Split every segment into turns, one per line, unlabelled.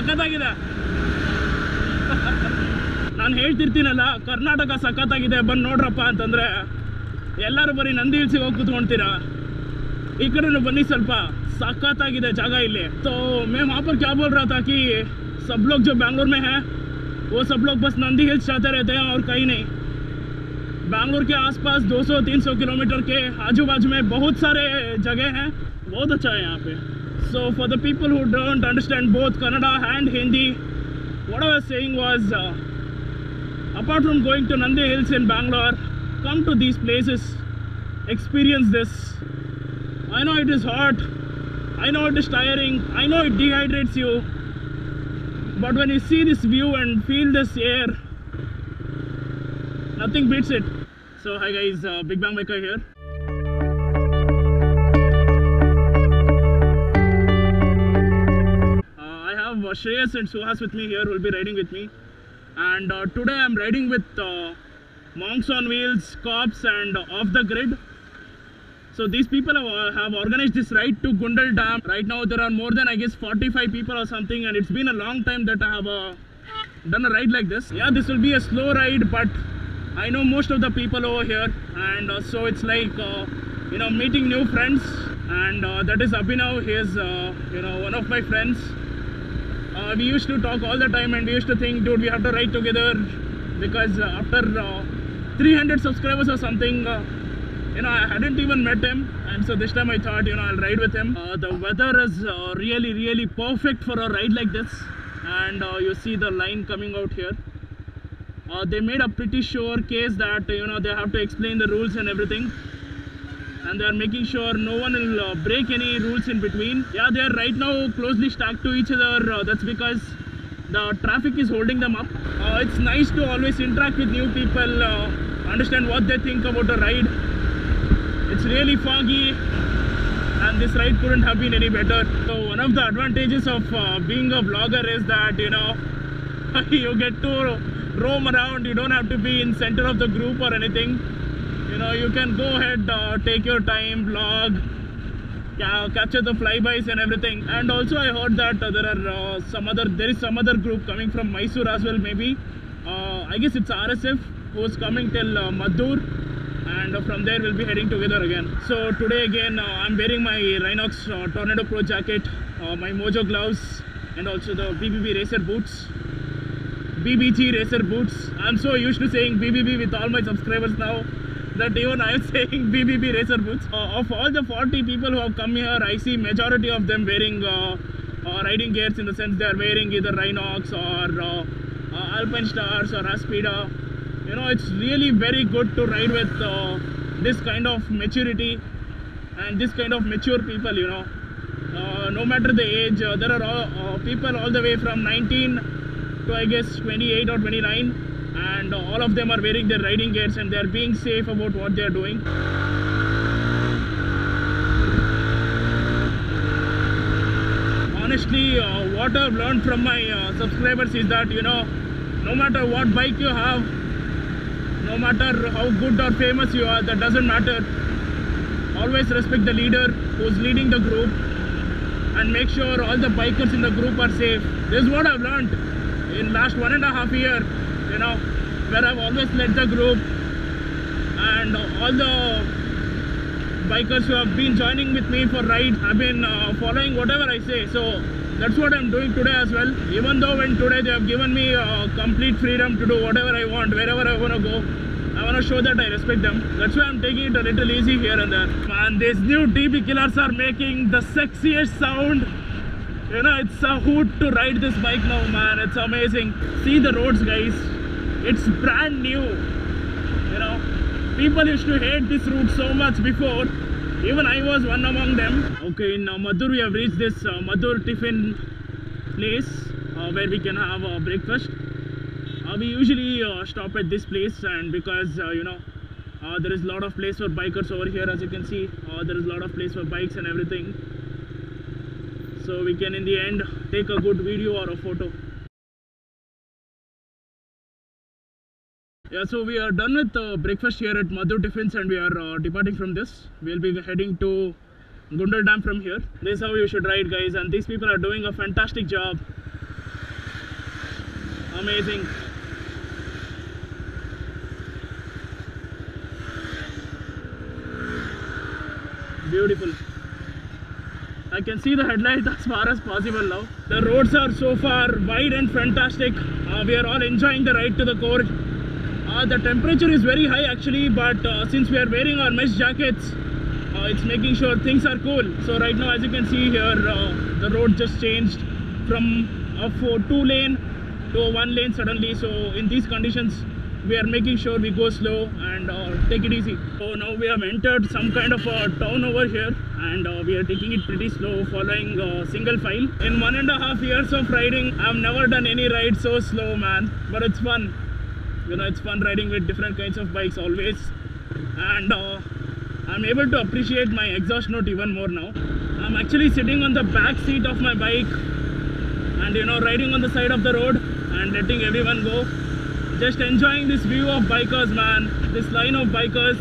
ಸಖತ್ತಾಗಿದೆ. ನಾನು ಹೇಳ್ತಿರ್ತೀನಲ್ಲ, ಕರ್ನಾಟಕ ಸಖತ್ತಾಗಿದೆ ಬಂದು ನೋಡ್ರಪ್ಪ ಅಂತಂದರೆ ಎಲ್ಲರೂ ಬರೀ ನಂದಿ ಹಿಲ್ಸಿಗೆ ಹೋಗಿ ಕೂತ್ಕೊಳ್ತೀರಾ. ಈ ಕಡೆನೂ ಬನ್ನಿ, ಸ್ವಲ್ಪ सखताಗಿದೆ ಜಾಗ ಇಲ್ಲಿ. तो मैं वहाँ पर क्या बोल रहा था कि सब लोग जो बैंगलोर में हैं वो सब लोग बस नंदी हिल्स जाते रहते हैं और कहीं नहीं. बैंगलोर के आसपास 200-300 किलोमीटर के आजू बाजू में बहुत सारे जगह हैं, बहुत अच्छा है यहाँ पे. So for the people who don't understand both Kannada and Hindi, what I was saying was apart from going to Nandi Hills in Bangalore, come to these places, experience this. I know it is hot, I know it is tiring, I know it dehydrates you, but when you see this view and feel this air, nothing beats it. So hi guys, Big Bang Biker here. I have Shreyas and Suhas with me here, who will be riding with me, and today I am riding with Monks on Wheels, Cops and Off the Grid. So these people have organized this ride to Gundal Dam. Right now there are more than I guess 45 people or something, and it's been a long time that I have done a ride like this. Yeah, this will be a slow ride, but I know most of the people over here, and so it's like you know, meeting new friends. And that is Abhinav. He is you know, one of my friends. We used to talk all the time, and we used to think, dude, we have to ride together, because after 300 subscribers or something, you know, I hadn't even met him, and so this time I thought, you know, I'll ride with him. The weather is really perfect for a ride like this, and you see the line coming out here. They made a pretty sure case that, you know, they have to explain the rules and everything, and they are making sure no one will break any rules in between. Yeah, they are right now closely stacked to each other. That's because the traffic is holding them up. It's nice to always interact with new people, understand what they think about a ride. It's really foggy, and this ride couldn't have been any better. So one of the advantages of being a vlogger is that, you know, you get to roam around. You don't have to be in center of the group or anything. You know, you can go ahead, take your time, vlog, capture the flybys and everything. And also I heard that there is some other group coming from Mysore as well, maybe. I guess it's RSF who's coming till Maddur, and from there we'll be heading together again. So today again I'm wearing my Rhinox Tornado Pro jacket, my Mojo gloves, and also the BBB racer boots, BBG racer boots. I'm so used to saying BBB with all my subscribers now that even I am saying BBB racer boots. Of all the 40 people who have come here, I see majority of them wearing riding gears, in the sense they are wearing either Rhinox or Alpine Stars or Aspida. You know, it's really very good to ride with this kind of maturity and this kind of mature people, you know. No matter the age, there are people all the way from 19 to I guess 28 or 29, and all of them are wearing their riding gears, and they are being safe about what they are doing. Honestly, what I've learned from my subscribers is that, you know, no matter what bike you have, no matter how good or famous you are, that doesn't matter. Always respect the leader who's leading the group, and make sure all the bikers in the group are safe. This is what I've learned in last 1.5 years, you know, where I've always led the group, and all the bikers who have been joining with me for rides have been following whatever I say. So that's what I'm doing today as well. Even though when today they have given me complete freedom to do whatever I want, wherever I want to go, I want to show that I respect them. That's why I'm taking it a little easy here and there. Man, these new DB killers are making the sexiest sound. You know, it's a hoot to ride this bike now, man. It's amazing. See the roads, guys. It's brand new. You know, people used to hate this route so much before. Even I was one among them. Okay, in Maddur we have reached this Maddur tiffin place where we can have breakfast. We usually stop at this place, and because you know, there is a lot of place for bikers over here. As you can see, there is a lot of place for bikes and everything, so we can in the end take a good video or a photo. Yeah, so we are done with breakfast here at Maddur Tiffins, and we are departing from this. We'll be heading to Gundal Dam from here. This is how you should ride, guys, and these people are doing a fantastic job. Amazing. Beautiful. I can see the headlight as far as possible now. The roads are so far wide and fantastic. We are all enjoying the ride to the core. The temperature is very high actually, but since we are wearing our mesh jackets, it's making sure things are cool. So right now, as you can see here, the road just changed from a 2-lane to a 1-lane suddenly. So in these conditions, we are making sure we go slow and take it easy. So now we have entered some kind of a town over here, and we are taking it pretty slow, following single file. In 1.5 years of riding, I've never done any ride so slow, man. But it's fun. You know, it's fun riding with different kinds of bikes always. And I'm able to appreciate my exhaust note even more now. I'm actually sitting on the back seat of my bike and, you know, riding on the side of the road and letting everyone go. Just enjoying this view of bikers, man. This line of bikers,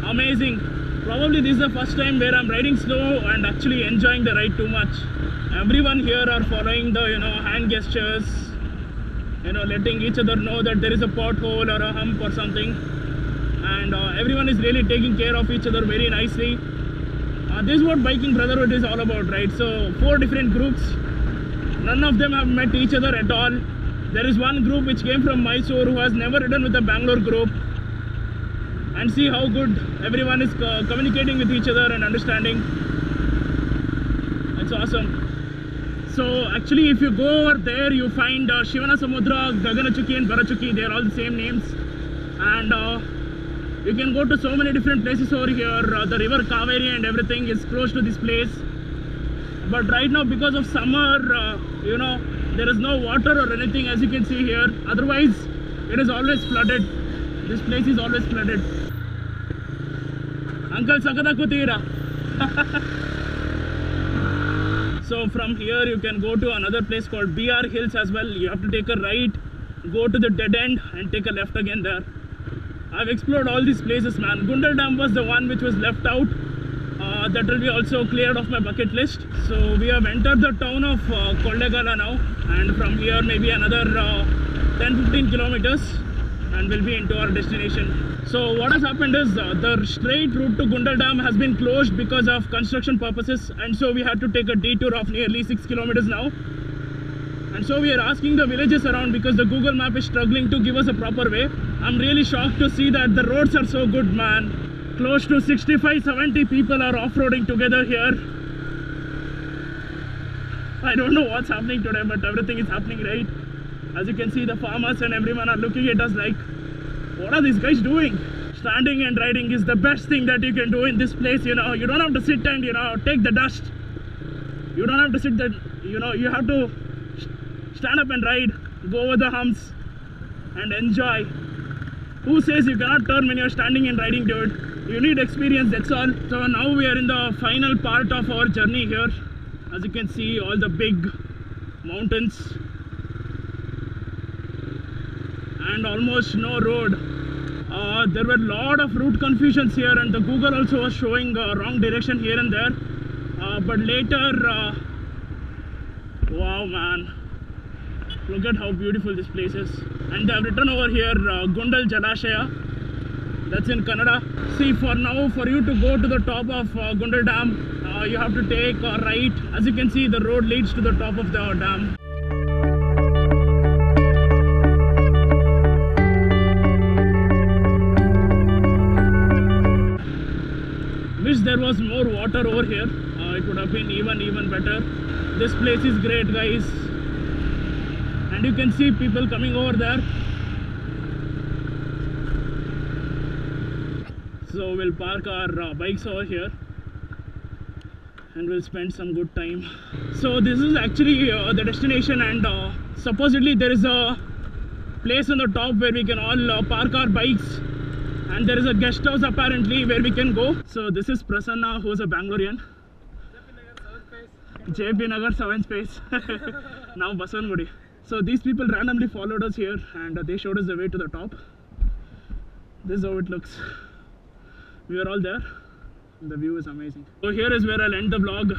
amazing. Probably this is the first time where I'm riding slow and actually enjoying the ride too much. Everyone here are following the, you know, hand gestures, you know, letting each other know that there is a pothole or a hump or something. And everyone is really taking care of each other very nicely. This is what biking brotherhood is all about, right? So 4 different groups. None of them have met each other at all. There is one group which came from Mysore who has never ridden with the Bangalore group. And see how good everyone is communicating with each other and understanding. It's awesome. So actually, if you go over there, you find Shivana Samudra, Gaganachuki and Barachuki. They are all the same names. And you can go to so many different places over here. The river Kaveri and everything is close to this place. But right now, because of summer, you know, there is no water or anything, as you can see here. Otherwise, it is always flooded. This place is always flooded. Uncle Sakata Kutira. So from here, you can go to another place called BR Hills as well. You have to take a right, go to the dead end and take a left again there. I've explored all these places, man. Gundal Dam was the one which was left out. That will be also cleared off my bucket list. So we have entered the town of Kollegala now, and from here maybe another 10-15 kilometers and we'll be into our destination. So what has happened is the straight route to Gundal Dam has been closed because of construction purposes, and so we had to take a detour of nearly 6 kilometers now. And so we are asking the villages around because the Google map is struggling to give us a proper way. I'm really shocked to see that the roads are so good, man. Close to 65-70 people are off-roading together here. I don't know what's happening today, but everything is happening right. As you can see, the farmers and everyone are looking at us like, what are these guys doing? Standing and riding is the best thing that you can do in this place, you know. You don't have to sit and, you know, take the dust. You don't have to sit there, you know, you have to stand up and ride, go over the humps and enjoy. Who says you cannot turn when you're standing and riding, dude? You need experience, that's all. So now we are in the final part of our journey here. As you can see, all the big mountains and almost no road. There were a lot of route confusions here, and the Google also was showing wrong direction here and there. But later, wow, man. Look at how beautiful this place is. And they have written over here Gundal Jalashaya. That's in Kannada. See, for now, for you to go to the top of Gundal Dam, you have to take a right. As you can see, the road leads to the top of the dam. Wish there was more water over here. It would have been even better. This place is great, guys. And you can see people coming over there. So we'll park our bikes over here and we'll spend some good time. So this is actually the destination, and supposedly there is a place on the top where we can all park our bikes, and there is a guest house apparently where we can go. So this is Prasanna, who's a Bangalorean. JP Nagar 7th space. Now Baswangudi. So these people randomly followed us here and they showed us the way to the top. This is how it looks. We are all there. The view is amazing. So here is where I'll end the vlog.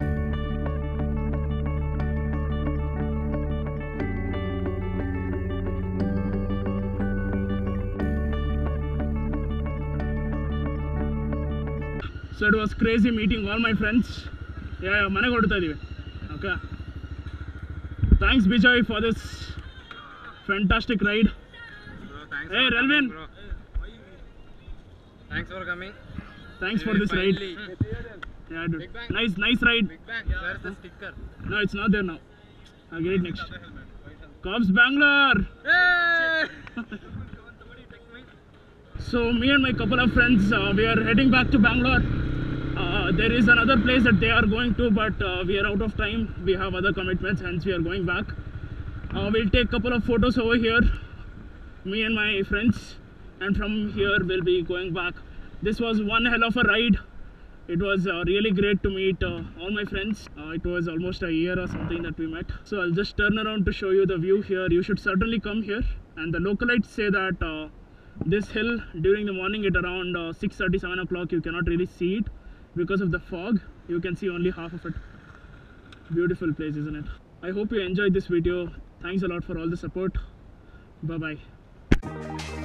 So it was crazy meeting all my friends. Yeah, okay. Thanks Bijay for this fantastic ride.
Bro, thanks
Hey
for
Relvin.
coming, bro. Thanks for coming.
Thanks for this ride.
Finally.
Yeah, dude.
Big Bang.
Nice ride.
Big Bang. Where's the sticker?
No, it's not there now. I'll get it next. Cops Bangalore.
Hey!
So me and my couple of friends, we are heading back to Bangalore. There is another place that they are going to, but we are out of time. We have other commitments, hence we are going back. We'll take a couple of photos over here, me and my friends, and from here we'll be going back. This was one hell of a ride. It was really great to meet all my friends. It was almost a year or something that we met. So I'll just turn around to show you the view here. You should certainly come here. And the localites say that this hill during the morning at around 6:30, 7 o'clock, you cannot really see it because of the fog. You can see only half of it. Beautiful place, isn't it? I hope you enjoyed this video. Thanks a lot for all the support. Bye bye.